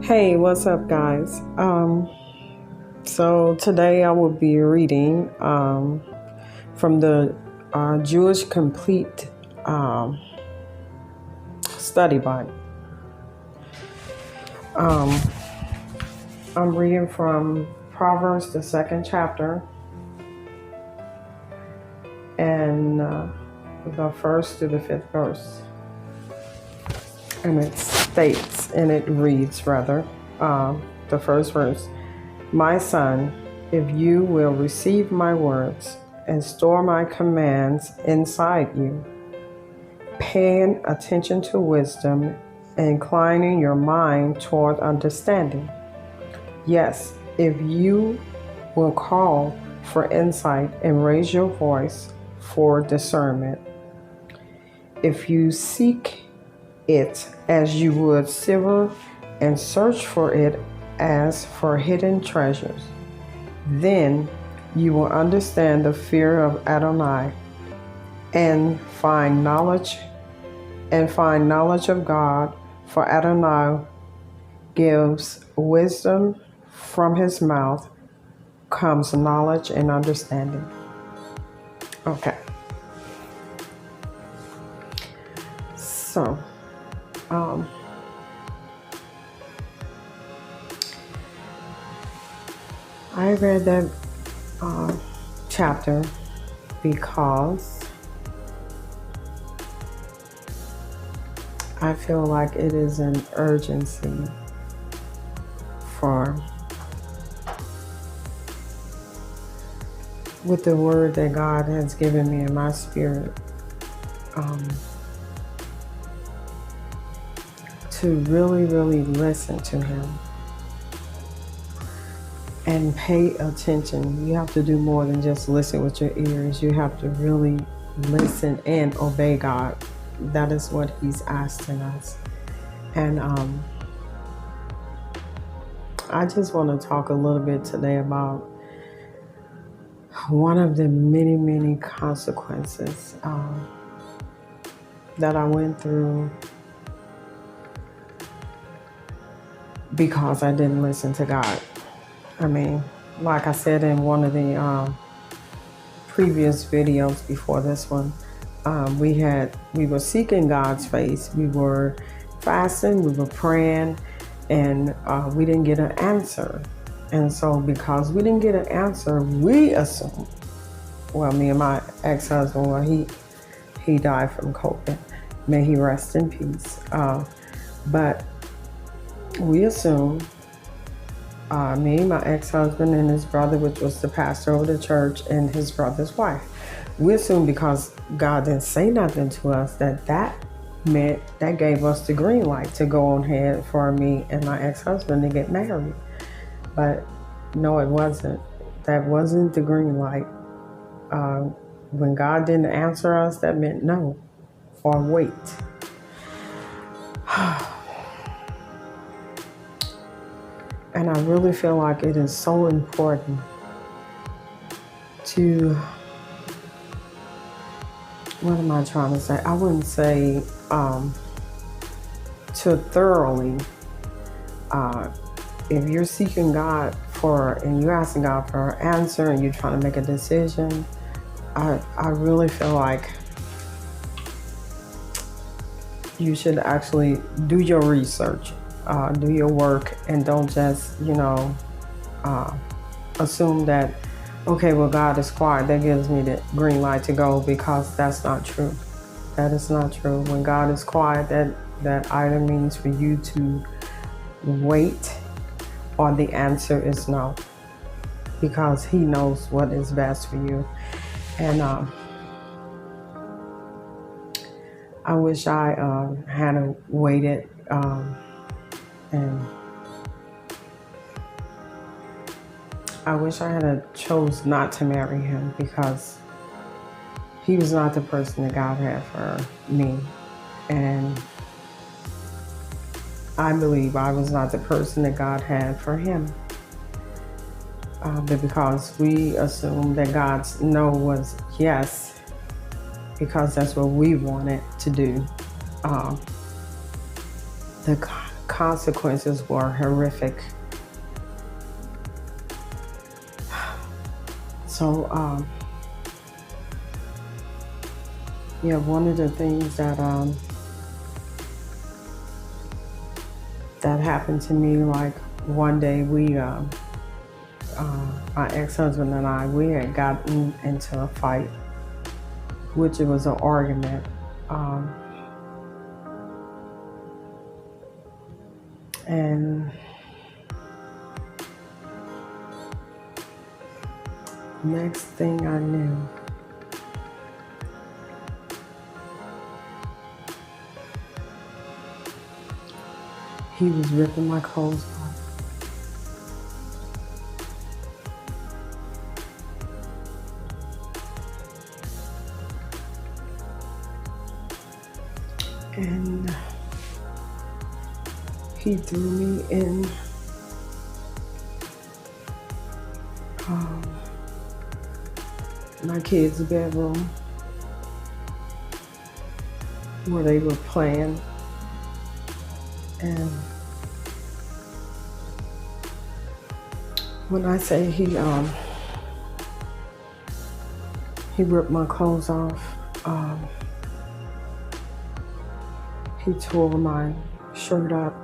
Hey, what's up, guys? So today I will be reading from the Jewish Complete um, Study Bible. Um, I'm reading from Proverbs, the second chapter, and the first to the fifth verse. And it reads rather, the first verse. My son, if you will receive my words and store my commands inside you, paying attention to wisdom, inclining your mind toward understanding. Yes, if you will call for insight and raise your voice for discernment, if you seek it as you would silver and search for it as for hidden treasures, then you will understand the fear of Adonai and find knowledge of God, for Adonai gives wisdom. From his mouth comes knowledge and understanding. Okay. So, I read that chapter because I feel like it is an urgency with the word that God has given me in my spirit, to really, really listen to him and pay attention. You have to do more than just listen with your ears. You have to really listen and obey God. That is what he's asking us. And I just want to talk a little bit today about one of the many, many consequences that I went through because I didn't listen to God. I mean, like I said in one of the previous videos before this one, we were seeking God's face. We were fasting, we were praying, and we didn't get an answer. And so because we didn't get an answer, we assumed, well, me and my ex-husband, well, he died from COVID. May he rest in peace. But we assumed, me, my ex-husband, and his brother, which was the pastor of the church, and his brother's wife. We assumed because God didn't say nothing to us that meant that gave us the green light to go on ahead for me and my ex-husband to get married. But no, it wasn't. That wasn't the green light. When God didn't answer us, that meant no or wait. And I really feel like it is so important to, what am I trying to say? I wouldn't say to thoroughly, if you're seeking God and you're asking God for an answer and you're trying to make a decision, I really feel like you should actually do your research, do your work, and don't just, assume that, okay, well, God is quiet. That gives me the green light to go, because that's not true. That is not true. When God is quiet, that either means for you to wait or the answer is no, because he knows what is best for you. And I wish I had waited and I wish I had chose not to marry him, because he was not the person that God had for me. And I believe I was not the person that God had for him. But because we assumed that God's no was yes, because that's what we wanted to do, the consequences were horrific. So, yeah, one of the things that that happened to me, like one day my ex-husband and I, we had gotten into a fight, which it was an argument. And next thing I knew, he was ripping my clothes off. And he threw me in my kids' bedroom where they were playing. And when I say he ripped my clothes off, he tore my shirt up,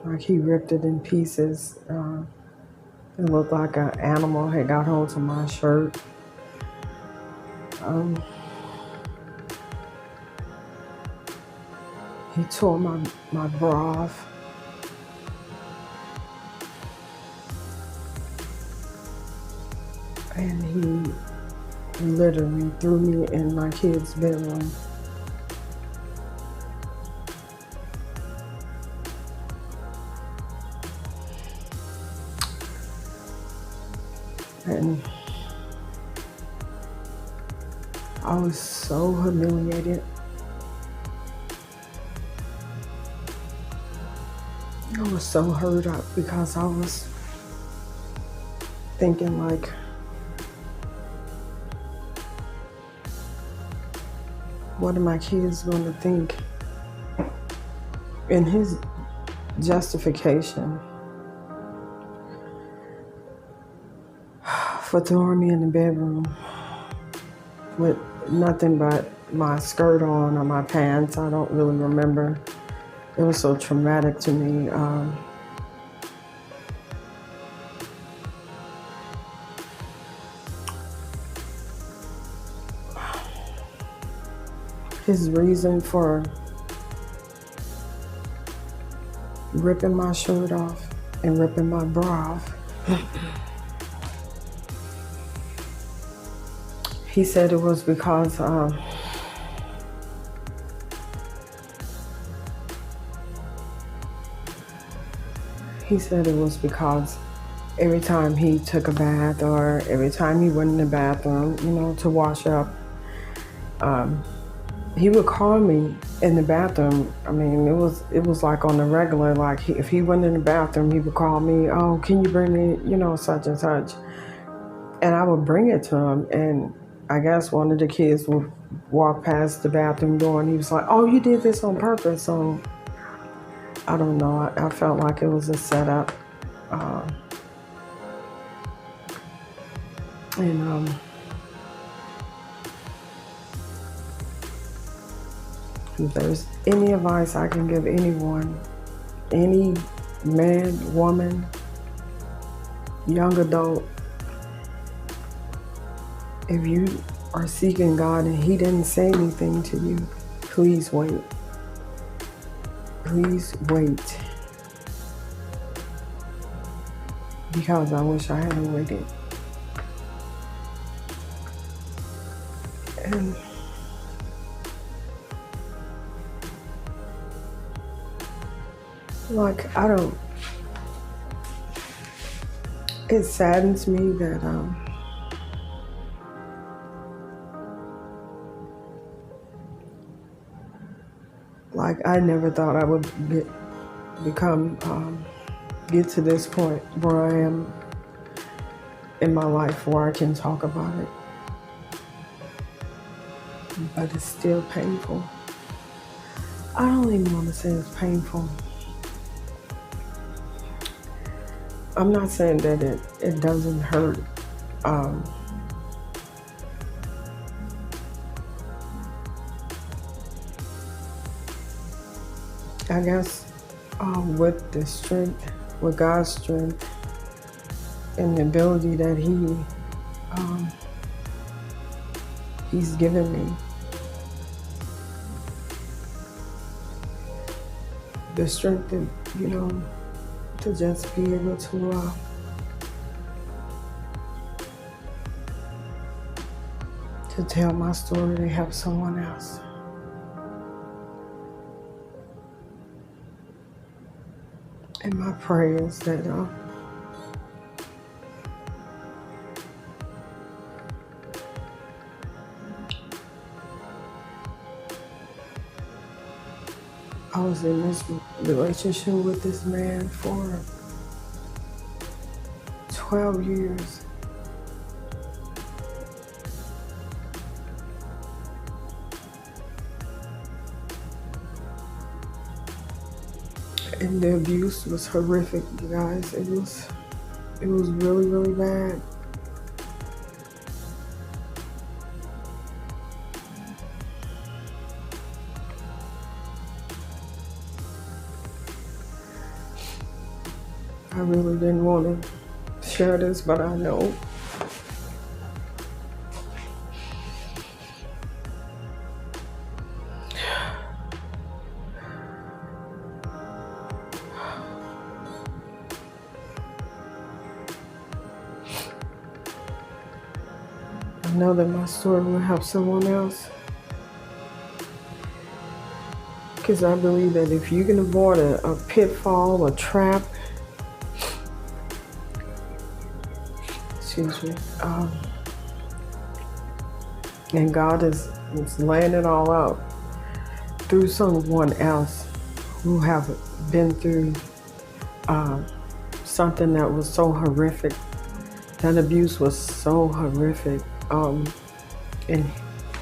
like he ripped it in pieces. It looked like an animal had got hold of my shirt. He tore my bra off. And he literally threw me in my kid's bedroom. And I was so humiliated. I was so hurt up because I was thinking, like, what are my kids going to think? In his justification for throwing me in the bedroom with nothing but my skirt on or my pants, I don't really remember. It was so traumatic to me. His reason for ripping my shirt off and ripping my bra off, he said it was because every time he took a bath or every time he went in the bathroom, to wash up, he would call me in the bathroom. I mean, it was like on the regular, like if he went in the bathroom, he would call me, oh, can you bring me, such and such. And I would bring it to him. And I guess one of the kids would walk past the bathroom door and he was like, oh, you did this on purpose. So I don't know. I felt like it was a setup. If there's any advice I can give anyone, any man, woman, young adult, if you are seeking God and he didn't say anything to you, please wait. Please wait. Because I wish I hadn't waited. And it saddens me that I never thought I would get to this point where I am in my life where I can talk about it. But it's still painful. I don't even want to say it's painful. I'm not saying that it doesn't hurt. I guess with the strength, with God's strength and the ability that He's given me, the strength to, to just be able to tell my story to help someone else. And my prayer is that I was in this relationship with this man for 12 years. And the abuse was horrific, you guys. It was really, really bad. I really didn't want to share this, but I know. I know that my story will help someone else. Because I believe that if you can avoid a pitfall, a trap, and God is laying it all out through someone else who have been through something that was so horrific. That abuse was so horrific. And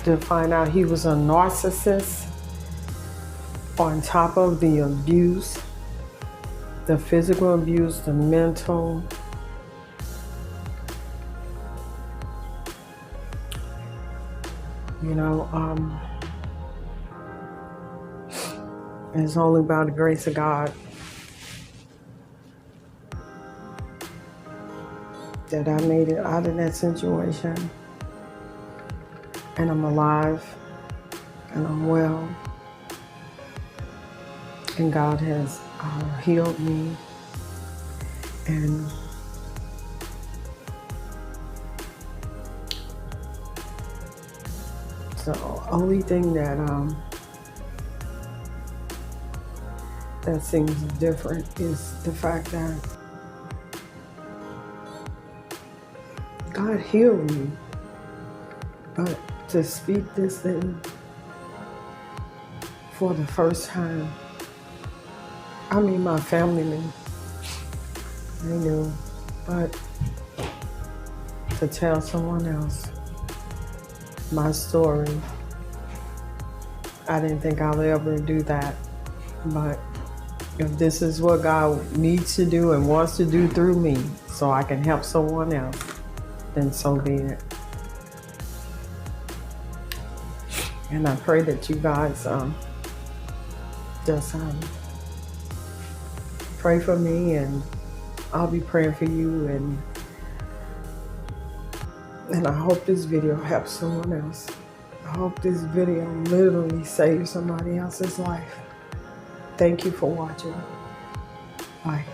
to find out he was a narcissist on top of the abuse, the physical abuse, the mental, it's only by the grace of God that I made it out of that situation. And I'm alive, and I'm well. And God has healed me. And the only thing that seems different is the fact that God healed me, but to speak this thing for the first time, I mean, my family knew, they knew, but to tell someone else my story, I didn't think I'll ever do that. But if this is what God needs to do and wants to do through me so I can help someone else, then so be it. And I pray that you guys just pray for me, and I'll be praying for you, and I hope this video helps someone else. I hope this video literally saves somebody else's life. Thank you for watching. Bye.